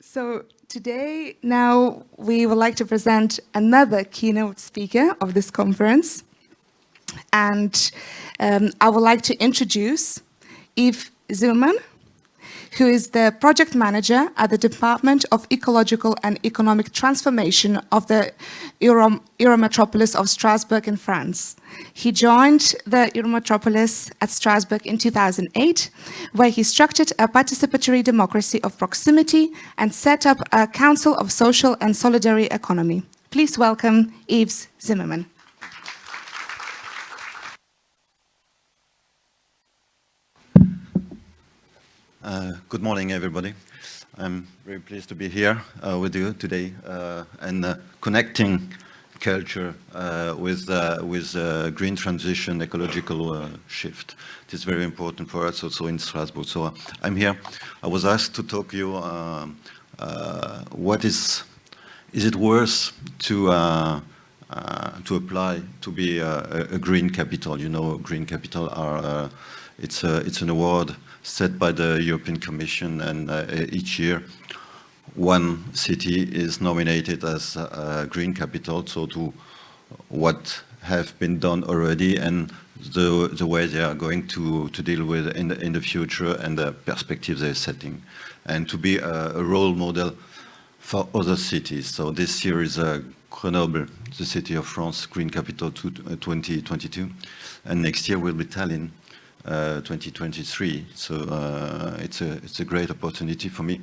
So today, now we would like to present another keynote speaker of this conference. And I would like to introduce Yves Zimmermann, who is the project manager at the Department of Ecological and Economic Transformation of the Eurometropolis of Strasbourg in France. He joined the Eurometropolis at Strasbourg in 2008, where he structured a participatory democracy of proximity and set up a Council of Social and Solidary Economy. Please welcome Yves Zimmermann. Good morning, everybody. I'm very pleased to be here with you today and connecting culture with green transition, ecological shift. It is very important for us also in Strasbourg. So I'm here. I was asked to talk to you. What is it worth to apply to be a green capital? You know, green capital are it's an award set by the European Commission, and each year one city is nominated as a green capital, so to what have been done already and the way they are going to deal with in the future and the perspectives they're setting, and to be a role model for other cities. So this year is Grenoble, the city of France, Green Capital 2022, and next year will be Tallinn, 2023. So it's a great opportunity for me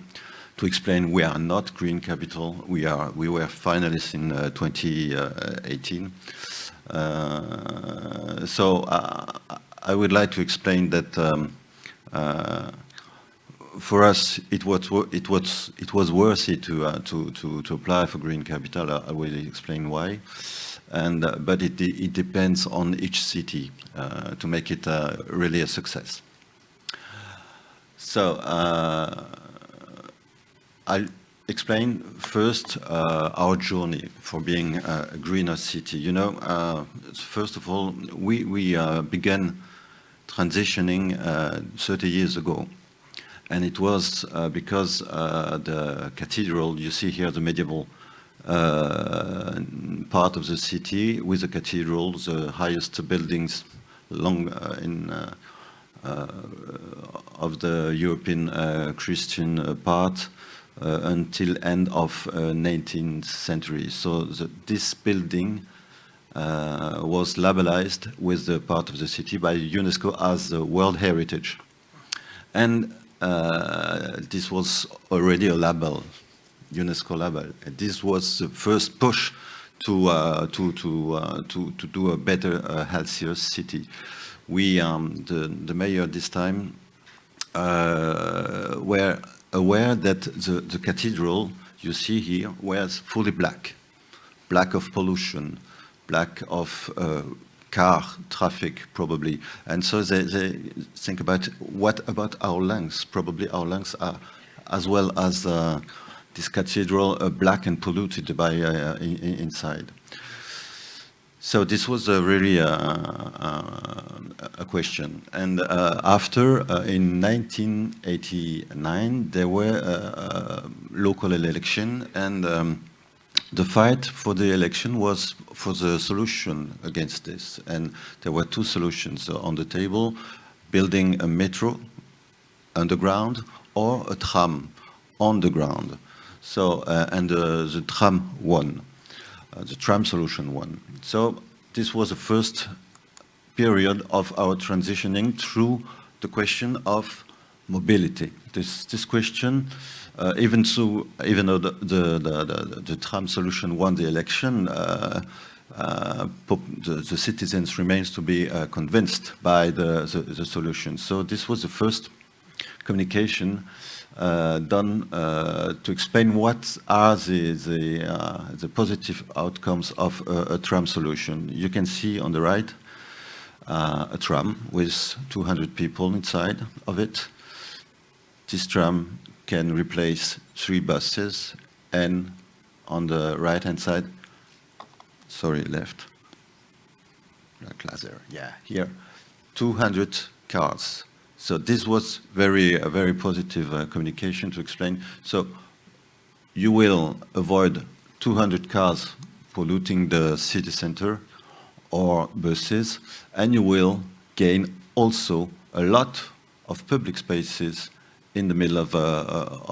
to explain we are not green capital. We were finalists in 2018. So I would like to explain that for us it was worthy to apply for green capital. I will explain why. But it depends on each city to make it really a success. So I'll explain first our journey for being a greener city. You know, first of all, we began transitioning 30 years ago. And it was because the cathedral, you see here the medieval part of the city with the cathedral, the highest buildings of the European Christian part until end of 19th century. So this building was labelized with the part of the city by UNESCO as the World Heritage. And this was already a label, UNESCO label. This was the first push to do a better, healthier city. We, the mayor this time, were aware that the cathedral you see here was fully black of pollution, black of car traffic probably, and so they think about what about our lungs? Probably our lungs are, as well as this cathedral, black and polluted by inside. So this was really a question. And after, in 1989, there were a local election, and the fight for the election was for the solution against this. And there were two solutions on the table: building a metro underground or a tram on the ground. So, and the tram won. The tram solution won. So this was the first period of our transitioning through the question of mobility. This question, even though the tram solution won the election, the citizens remains to be convinced by the solution. So this was the first communication done to explain what are the positive outcomes of a tram solution. You can see on the right a tram with 200 people inside of it. This tram can replace 3 buses, and on the right hand side, sorry, left, yeah, here, 200 cars. So this was a very positive communication to explain. So you will avoid 200 cars polluting the city center or buses, and you will gain also a lot of public spaces in the middle of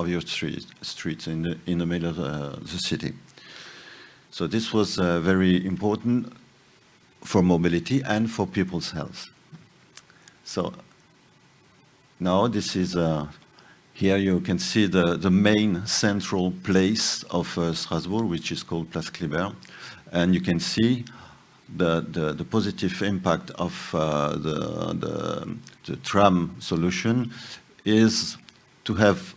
your streets, in the middle of the city. So this was very important for mobility and for people's health. So now this is, here you can see the main central place of Strasbourg, which is called Place Kléber. And you can see the positive impact of the tram solution is to have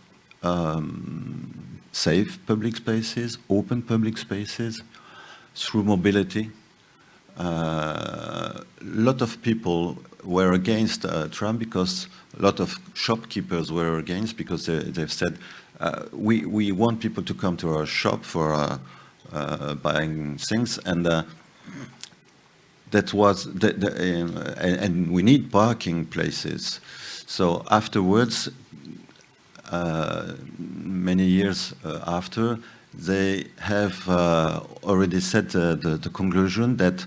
safe public spaces, open public spaces, through mobility. A lot of people were against tram because a lot of shopkeepers were against, because they've said, we want people to come to our shop for buying things, and that was and we need parking places. So afterwards, many years after, they have already set the conclusion that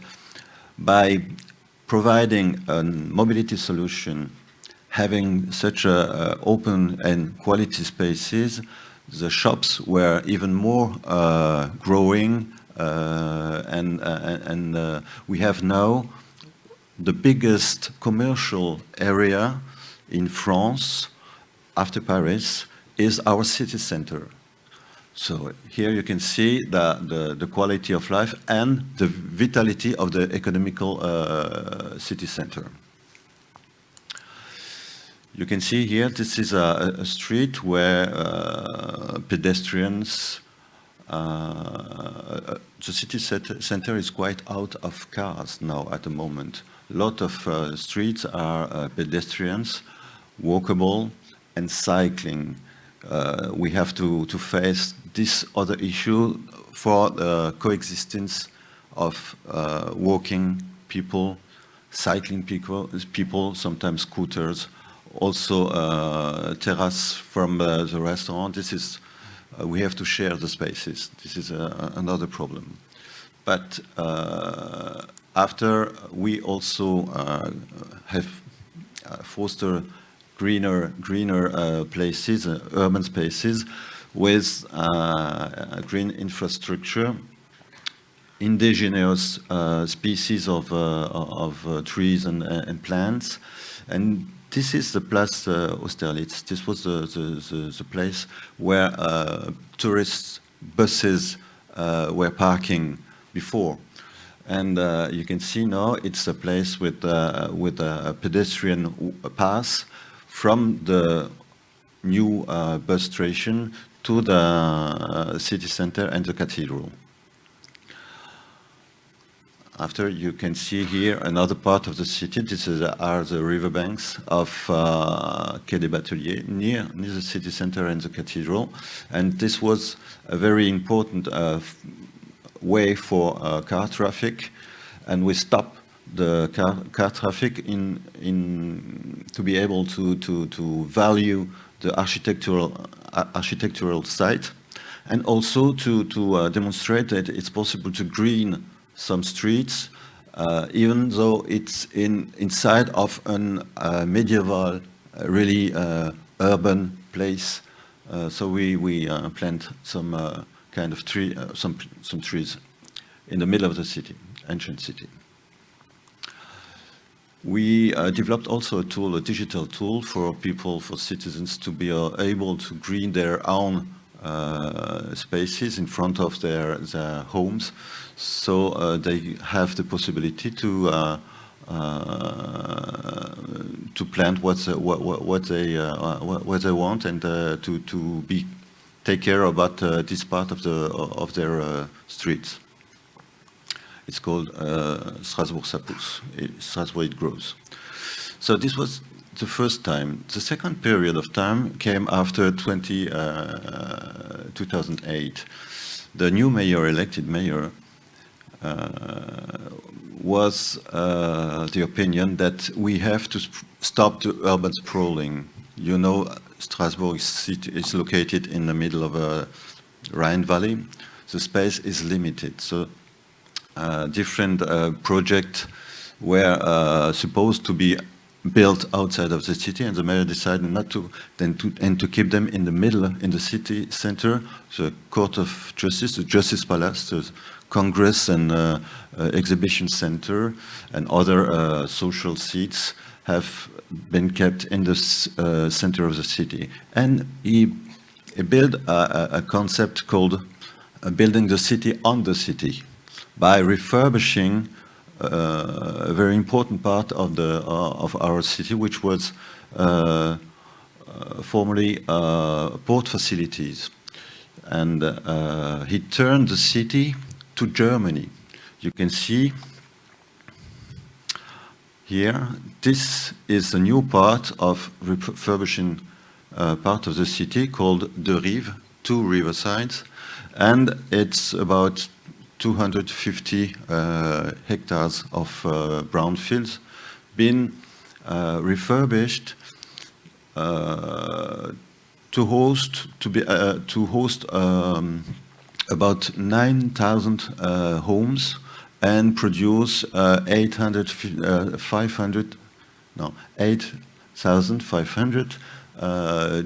by providing a mobility solution, having such open and quality spaces, the shops were even more growing, and we have now the biggest commercial area in France, after Paris, is our city center. So here you can see the quality of life and the vitality of the economical city center. You can see here, this is a street where pedestrians, the city center is quite out of cars now at the moment. A lot of streets are pedestrians, walkable, and cycling. We have to face this other issue for the coexistence of walking people, cycling people, sometimes scooters, also terrace from the restaurant. This is, we have to share the spaces. This is another problem. But after, we also have fostered greener places, urban spaces with green infrastructure, indigenous species of trees and plants. And this is the Place Austerlitz. This was the place where tourist buses were parking before. And you can see now it's a place with a pedestrian path from the new bus station to the city center and the cathedral. After, you can see here another part of the city. This are the riverbanks of Quai des Bateliers, near the city center and the cathedral. And this was a very important way for car traffic, and we stopped the car traffic to be able to value the architectural site, and also to demonstrate that it's possible to green some streets, even though it's inside of a medieval, really urban place. So we plant some kind of tree, some trees in the middle of the city, ancient city. We developed also a tool, a digital tool for people, for citizens to be able to green their own spaces in front of their homes, so they have the possibility to plant what they want, and to take care about this part of their streets. It's called Strasbourg ça pousse, Strasbourg it grows. So this was the first time. The second period of time came after 2008. The new mayor, elected mayor, was the opinion that we have to stop the urban sprawling. You know, Strasbourg is located in the middle of Rhine Valley, the space is limited. So different projects were supposed to be built outside of the city, and the mayor decided not to, and to keep them in the middle, in the city center, the Court of Justice, the Justice Palace, the Congress and Exhibition Center, and other social seats have been kept in the center of the city. And he built a concept called building the city on the city by refurbishing a very important part of our city, which was formerly port facilities, and he turned the city to Germany. You can see here, this is a new part of refurbishing part of the city called the Rive, 2 riversides, and it's about 250 hectares of brownfields been refurbished to host about 9,000 homes and produce 8,500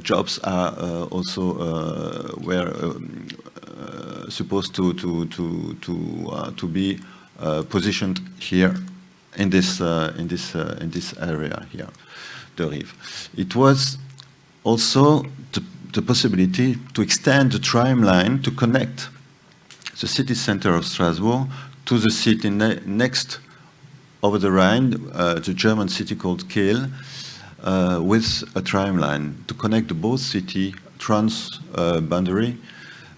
jobs are also were supposed to be positioned here in this area here, the Rive. It was also the possibility to extend the tram line to connect the city center of Strasbourg to the city next over the Rhine, the German city called Kehl, with a tram line to connect the both city boundary.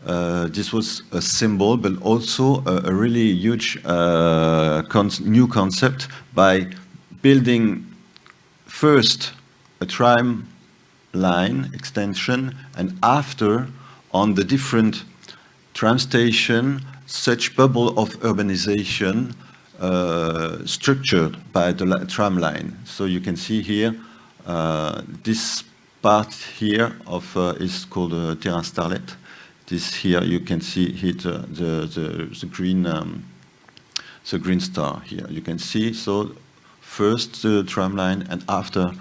This was a symbol, but also a really huge new concept by building first a tram line extension, and after on the different tram station, such bubble of urbanization structured by the tram line. So you can see here, this part here of is called Terrain Starlet. This here you can see here the green star here. You can see, so first the tram line and after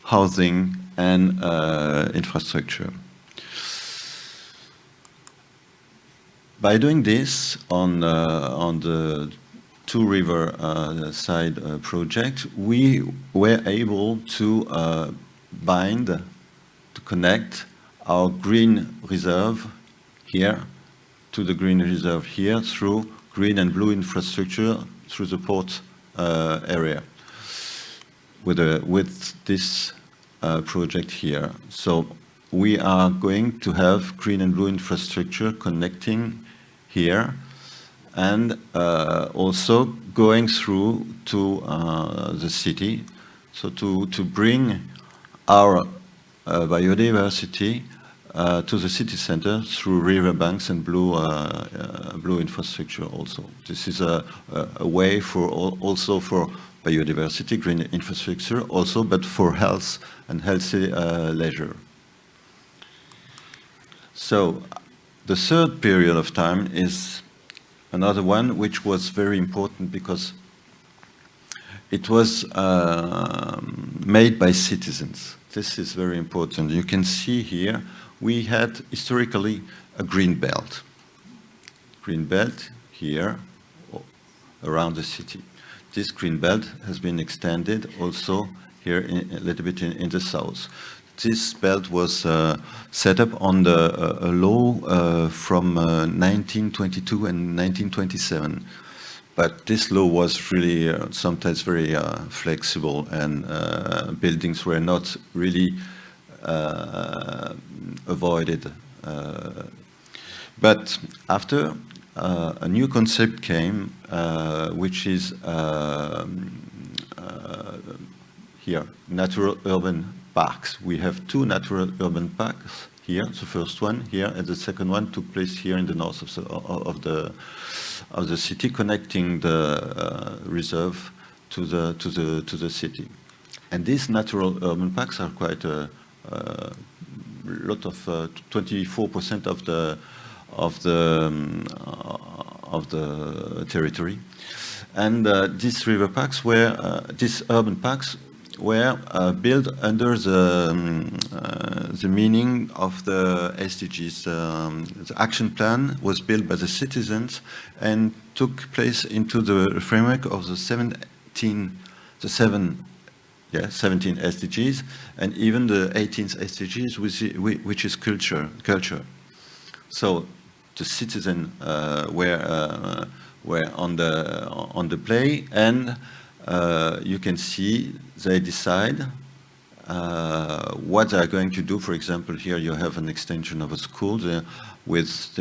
housing and infrastructure. By doing this on the Two River side project, we were able to connect our green reserve here to the green reserve here through green and blue infrastructure through the port area with this project here. So we are going to have green and blue infrastructure connecting here, and also going through to the city, so to bring our biodiversity to the city center through river banks and blue infrastructure also. This is a way for also for biodiversity, green infrastructure also, but for health and healthy leisure. So the third period of time is another one which was very important because it was made by citizens. This is very important. You can see here we had historically a green belt. Green belt here around the city. This green belt has been extended also here a little bit in the south. This belt was set up on a law from 1922 and 1927. But this law was really sometimes very flexible, and buildings were not really avoided. But after a new concept came, which is here, natural urban parks. We have two natural urban parks here. The first one here, and the second one took place here in the north of the city, connecting the reserve to the city. And these natural urban parks are quite a lot of 24% of the territory. And these river parks were, these urban parks were built under the meaning of the SDGs. The action plan was built by the citizens and took place into the framework of the 17 SDGs, and even the 18th SDGs, which is culture. So the citizens were on the play, and you can see they decide what they are going to do. For example, here you have an extension of a school. They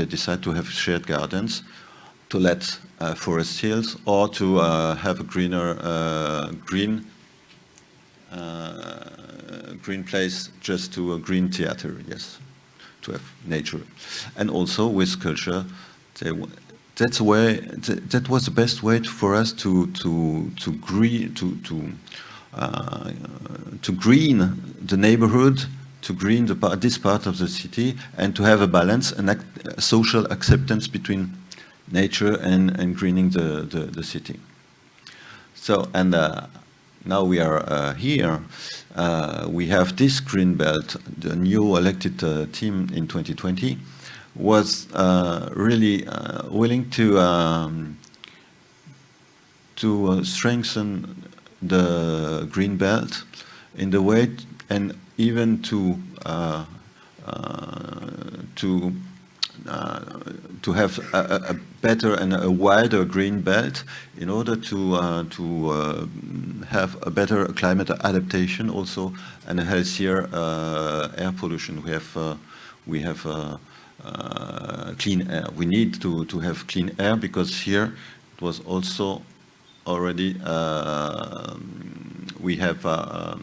decide to have shared gardens, to let forest hills, or to have a green place, just to a green theater, yes, to have nature. And also with culture, that was the best way for us to green the neighborhood, to green this part of the city, and to have a balance and social acceptance between nature and greening the city. So, and now we are here. We have this green belt. The new elected team in 2020 was really willing to strengthen the green belt in the way, and even to have a better and a wider green belt in order to have a better climate adaptation also, and a healthier air pollution. We have clean air. We need to have clean air, because here it was also already we have a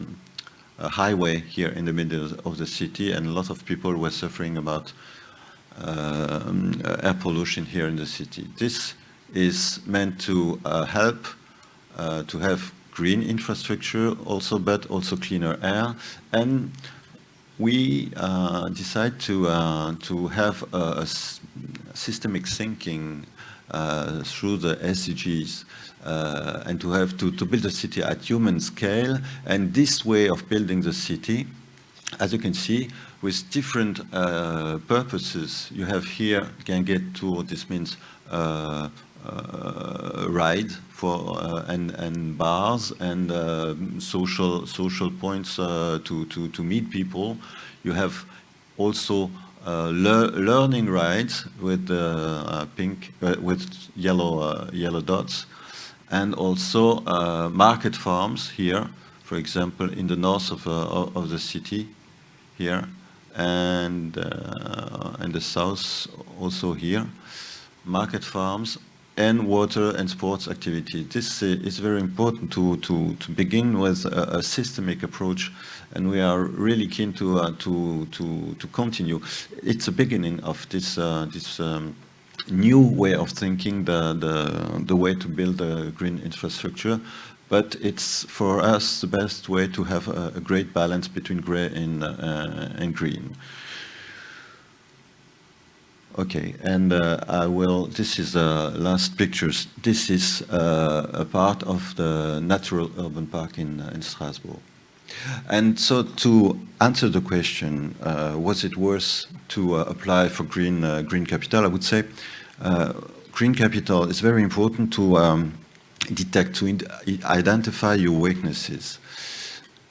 highway here in the middle of the city, and a lot of people were suffering about air pollution here in the city. This is meant to help to have green infrastructure also, but also cleaner air. And we decide to have a systemic thinking through the SDGs, and to build a city at human scale. And this way of building the city, as you can see, with different purposes. You have here, you can get to, this means ride for and bars and social points to meet people. You have also learning rides with pink with yellow dots, and also market farms here, for example, in the north of the city here, and the south also here, market farms and water and sports activity. This is very important to begin with a systemic approach, and we are really keen to continue. It's a beginning of this new way of thinking, the way to build a green infrastructure. But it's, for us, the best way to have a great balance between grey and green. Okay, and this is the last pictures. This is a part of the natural urban park in Strasbourg. And so, to answer the question, was it worth to apply for green capital? I would say green capital is very important to detect, to identify your weaknesses,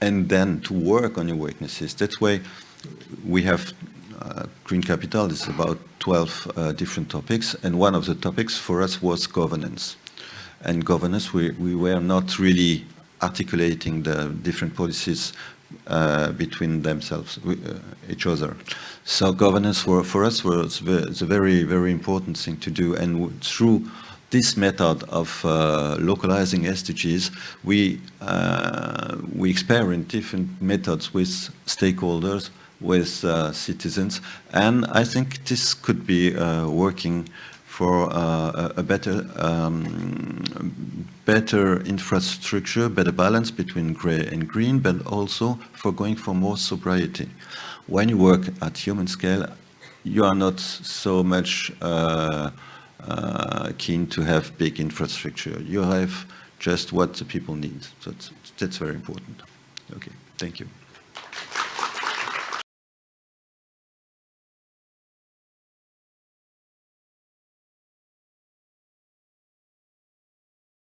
and then to work on your weaknesses. That's why we have green capital. Is about 12 different topics, and one of the topics for us was governance. And governance, we were not really articulating the different policies between themselves, each other. So governance for us was a very, very important thing to do. And through this method of localizing SDGs, we experiment different methods with stakeholders, with citizens, and I think this could be working for a better infrastructure, better balance between grey and green, but also for going for more sobriety. When you work at human scale, you are not so much keen to have big infrastructure. You have just what the people need. So that's very important. Okay, thank you.